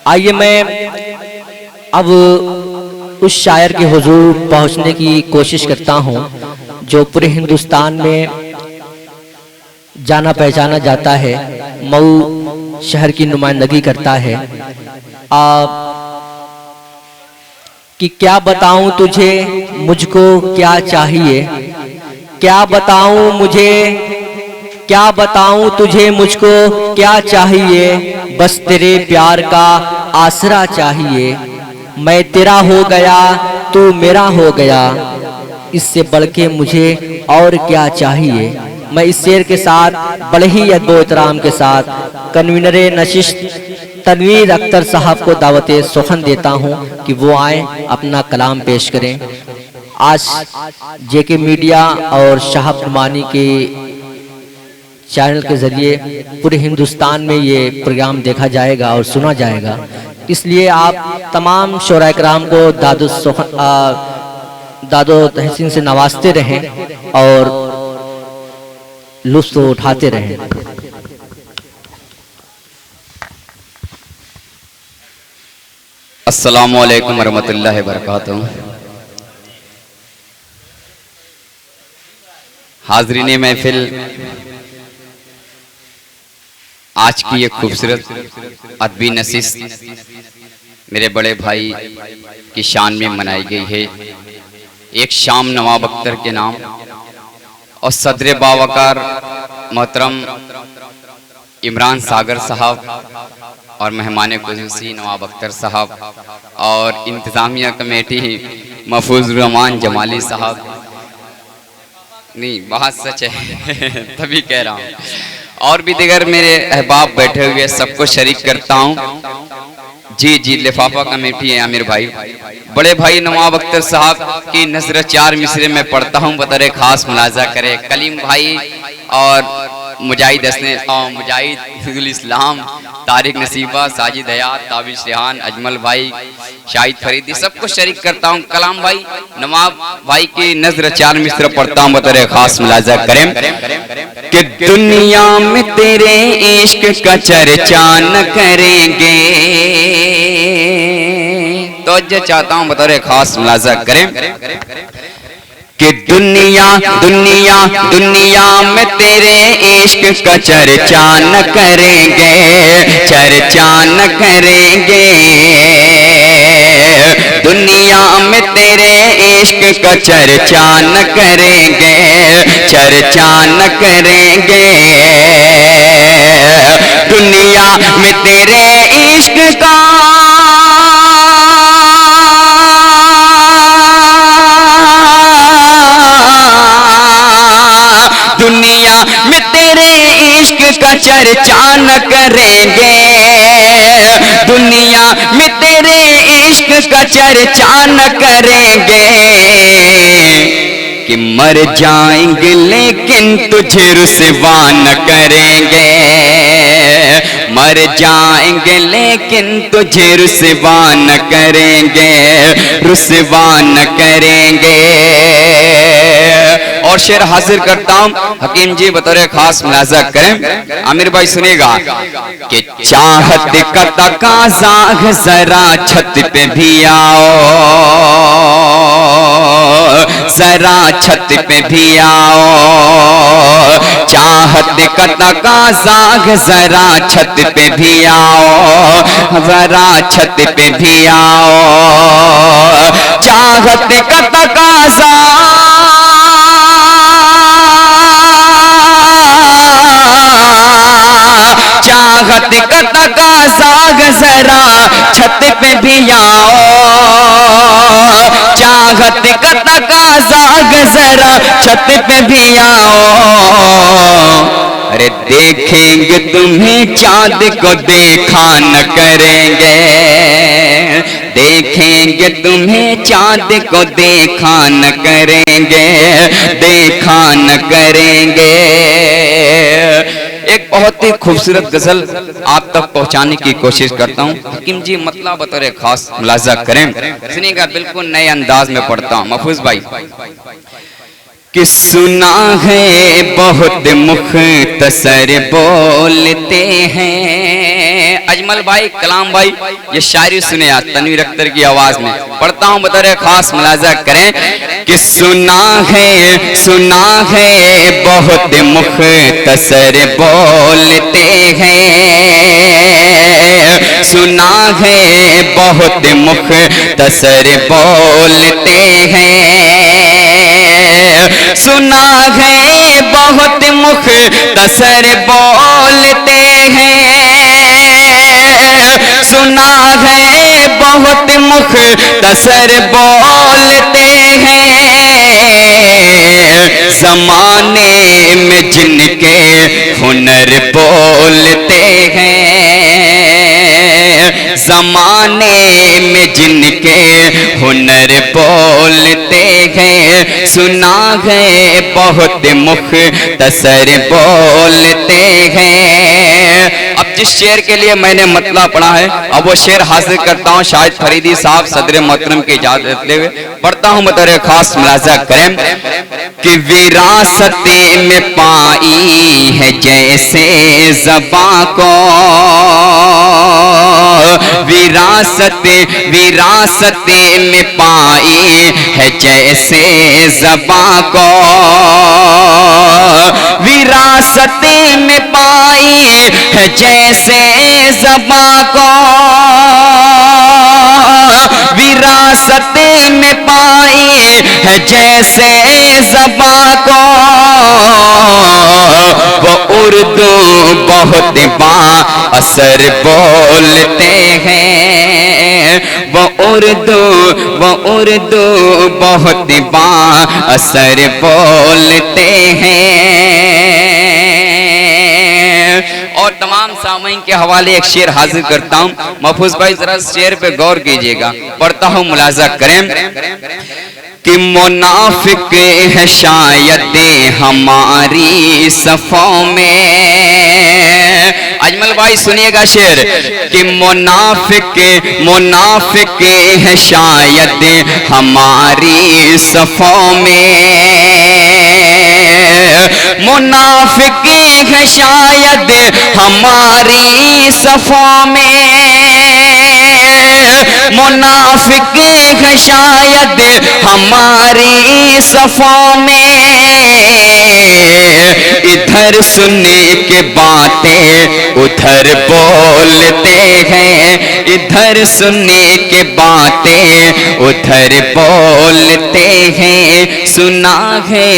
आइए मैं अब उस शायर के हुजूर पहुंचने की कोशिश करता हूं जो पूरे हिंदुस्तान में जाना पहचाना जाता है, मऊ शहर की नुमाइंदगी करता है। कि क्या बताऊं तुझे मुझको क्या चाहिए, क्या बताऊं मुझे, क्या बताऊं तुझे मुझको क्या चाहिए, बस तेरे प्यार का आसरा चाहिए। मैं तेरा हो गया तू मेरा हो गया, इससे बढ़ के मुझे और क्या चाहिए। मैं इस शेर के साथ बड़े ही अदब एहतराम के साथ कन्वीनर नशिस्त तनवीर अख्तर साहब को दावत सुखन देता हूं कि वो आए अपना कलाम पेश करें। आज जेके मीडिया और शहाब नुमानी के चैनल के जरिए पूरे हिंदुस्तान में ये प्रोग्राम देखा जाएगा और सुना जाएगा, इसलिए आप तमाम शोरा कराम को दादो तहसीन से नवाजते रहें और लुत्फ उठाते रहें। अस्सलामु अलैकुम वरहमतुल्लाहि वबरकातुहू। हाज़रीने महफिल, आज की ये खूबसूरत अदबी नशिस्त मेरे बड़े भाई की शान में मनाई गई है। एक शाम नवाब अख्तर के नाम और सदर बावकार मोहतरम इमरान सागर साहब और मेहमान खुसूसी नवाब अख्तर साहब और इंतज़ामिया कमेटी महफूज रहमान जमाली साहब, नहीं बात सच है तभी कह रहा हूँ, और भी दिगर मेरे अहबाब बैठे हुए सबको शरीक करता हूँ। जी लिफाफा कमेटी है आमिर भाई, बड़े भाई नवाब अख्तर साहब की नज़र 4 मिसरे में पढ़ता हूँ, बतौर खास मुलाजा करे कलीम भाई और मुजाहिद हसने और मुजाहिद इस्लाम, तारिक नसीबा, साजिद हयात, ताबिश रेहान, अजमल भाई, शाहिद फरीदी, सबको शरीक करता हूँ। कलाम भाई नवाब भाई की नज़र 4 मिसरे पढ़ता हूँ, बतौर खास मुलाजा करें कि दुनिया में तेरे इश्क का चर्चा न करेंगे, तो चाहता हूँ बतौर खास मुलाजा करें कि दुनिया में तेरे इश्क का चर्चा न करेंगे, चर्चा न करेंगे। दुनिया में तेरे इश्क का चर्चा न करेंगे, चर्चा न करेंगे। दुनिया में तेरे इश्क का दुनिया में तेरे इश्क का चर्चा न करेंगे, दुनिया में तेरे इश्क का चर्चा न करेंगे। कि मर जाएंगे लेकिन तुझे रुसवा न करेंगे, मर जाएंगे लेकिन तुझे रुसवा न करेंगे, रुसवा न करेंगे। और शेर हाजिर करता हूं, हकीम जी बतौर खास मुलाजा करें। आमिर भाई सुनिएगा कि चाहत का तकाज़ा जरा छत पे भी आओ, जरा छत पे भी आओ। चाहत का तकाज़ा जरा छत पे भी आओ, जरा छत पे भी आओ। चाहत का तकाज़ा चाहत का तकाज़ा जरा छत पे भी आओ, चाहत का तकाज़ा जरा छत पे भी आओ। अरे देखेंगे तुम्हें चाँद को देखा न करेंगे, देखेंगे तुम्हें चाँद को देखा न करेंगे, देखा न करेंगे। एक बहुत ही खूबसूरत गजल आप तक पहुंचाने की कोशिश करता हूं, हकीम जी मतलब बतौर खास मुलाजा करें। सुनिएगा, बिल्कुल नए अंदाज में पढ़ता हूं। महफूज भाई कि सुना है बहुत मुख्तसर बोलते हैं। अजमल भाई, कलाम भाई, ये शायरी सुने आज तनवीर अख्तर की आवाज में पढ़ता हूँ, बतौर खास मुलाजा करें कि सुना है बहुत मुख्तसर बोलते हैं, सुना है बहुत मुख्तसर बोलते हैं, सुना है बहुत मुख्तसर बोलते हैं, सुना है बहुत मुख्तसर बोलते हैं, ज़माने में जिनके हुनर बोलते हैं, ज़माने में जिनके हुनर बोलते हैं, सुना है बहुत मुख्तसर बोलते हैं। अब जिस शेर के लिए मैंने मतला पढ़ा है, अब वो शेर हासिल करता हूँ शाहिद फरीदी साहब सदर मोहतरम की इजाजत लेते हुए पढ़ता हूँ, बतौर खास मुलाजा करें कि विरासत में पाई है जैसे ज़बां को, विरासत में पाई है जैसे ज़बां को, विरासत में पाई है जैसे ज़बां को, विरासत में पाई है जैसे ज़बां को, वो उर्दू बहुत बाअसर बोलते हैं, वो उर्दू बहुत बाअसर बोलते हैं। और तमाम सामीन के हवाले एक शेर हाजिर करता हूँ, महफूज भाई जरा शेर पे गौर कीजिएगा, पढ़ता हूँ, मुलाजा करें कि मुनाफिक है शायद हमारी सफ़ों में। अजमल भाई सुनिएगा शेर कि मुनाफिक है शायद हमारी सफ़ों में, मुनाफिक है शायद हमारी सफ़ों में, मुनाफिक है शायद हमारी सफ़ों में, इधर सुनने के बातें उधर बोलते हैं, इधर सुनने के बातें उधर बोलते हैं, सुना है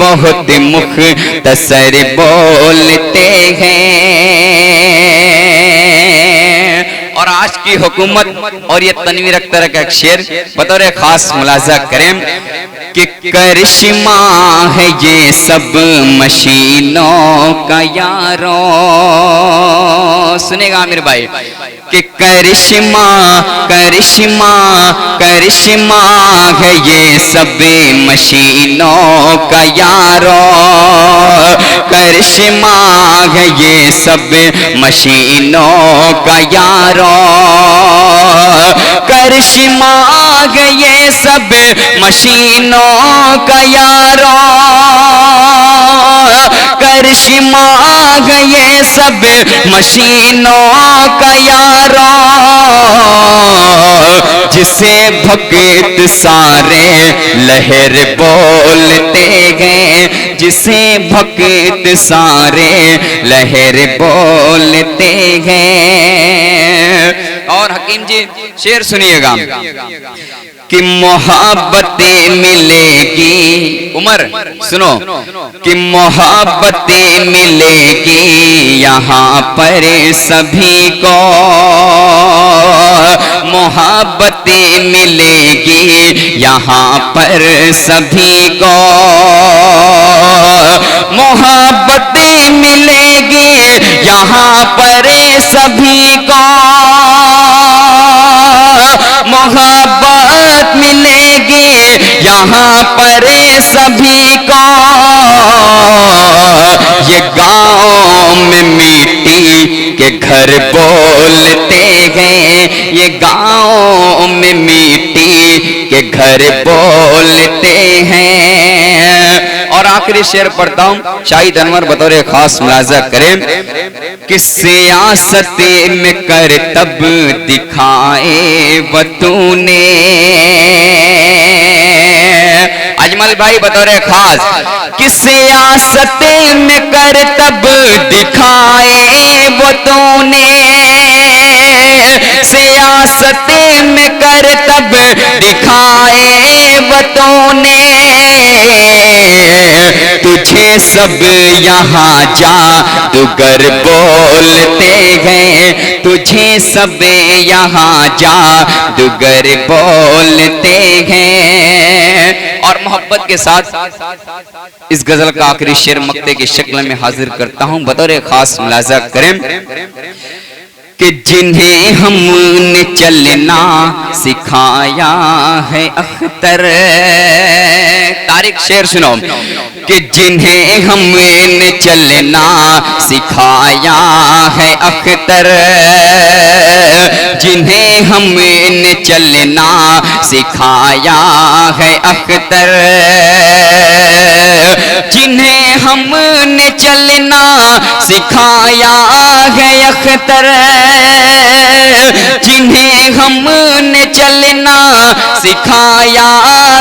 बहुत मुख्तसर बोलते हैं। और आज की हुकूमत और ये तनवीर अख्तर का एक शेर बतौर खास मुलाजा करें कि करिश्मा है ये सब मशीनों का यारों। सुनेगा आमिर भाई कि करिश्मा है ये सब मशीनों का यारों, करिश्मा है ये सब मशीनों का यारों, करिश्मा है ये सब मशीनों का यारों, करिश्मा है ये सब मशीनों का यारों, जिसे भक्त सारे लहर बोलते हैं, जिसे भक्त सारे लहर बोलते हैं। और हकीम जी शेर सुनिएगा कि मोहब्बतें मिलेगी, उमर सुनो, कि मोहब्बतें मिलेगी यहाँ पर सभी को, मोहब्बतें मिलेगी यहाँ पर सभी को, मोहब्बतें मिलेगी यहाँ पर सभी को, मोहब्बत मिलेगी यहाँ पर सभी को, ये गाँव में मिट्टी के घर बोलते हैं, ये गाँव में मिट्टी के घर बोलते हैं, आखिरी शेर पढ़ता हूँ, शाहिद अनवर बतौर खास मुलाजा करें कि सियासत में कर तब दिखाए बतूने। अजमल भाई बतौर खास कि सियासत में कर तब दिखाए बतूने, सियासत में कर तब दिखाए बतूने। तुझे सब यहाँ जादूगर बोलते हैं, तुझे सब यहाँ जादूगर बोलते हैं। और मोहब्बत के साथ इस गजल का आखिरी शेर मक्ते की शक्ल में हाजिर करता हूं, बतौर खास मुलाजा करें कि जिन्हें हमने चलना सिखाया है अख्तर। तारीख शेर सुनो कि जिन्हें हमने चलना सिखाया है अख्तर, जिन्हें हमने चलना सिखाया है अख्तर, जिन्हें हमने चलना सिखाया है अख्तर, जिन्हें हमने चलना सिखाया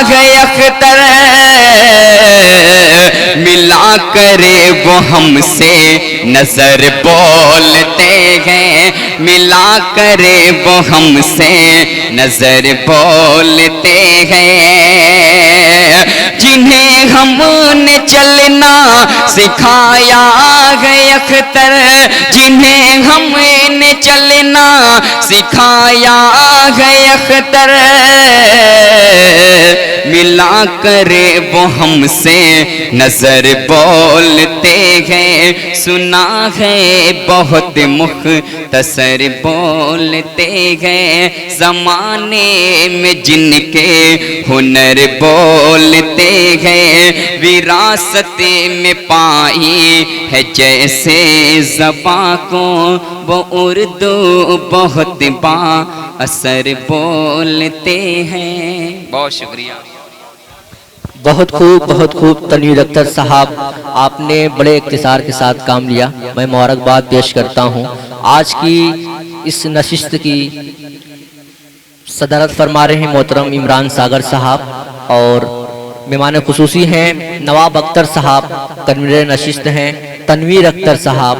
है अख्तर, मिला करे वो हमसे नजर बोलते हैं, मिला करे वो हमसे नजर बोलते हैं। जिन्हें हमने चलना सिखाया है अख्तर, जिन्हें हमने चलना सिखाया है अख्तर, मिला करे वो हमसे नजर बोलते हैं। सुना है बहुत मुख्तसर बोलते हैं, जमाने में जिनके हुनर बोलते हैं। विरासत में पाई है जैसे ज़बां को वो उर्दू बहुत बाअसर बोलते हैं। बहुत शुक्रिया। बहुत खूब तनवीर अख्तर साहब, आपने बड़े इख्तिसार के साथ काम लिया। मैं मुबारकबाद पेश करता हूँ। आज की इस नशिस्त की सदारत फरमा रहे हैं मोहतरम इमरान सागर साहब, और मेहमान खुसूसी हैं नवाब अख्तर साहब, तनवीर नशिस्त हैं तनवीर अख्तर साहब।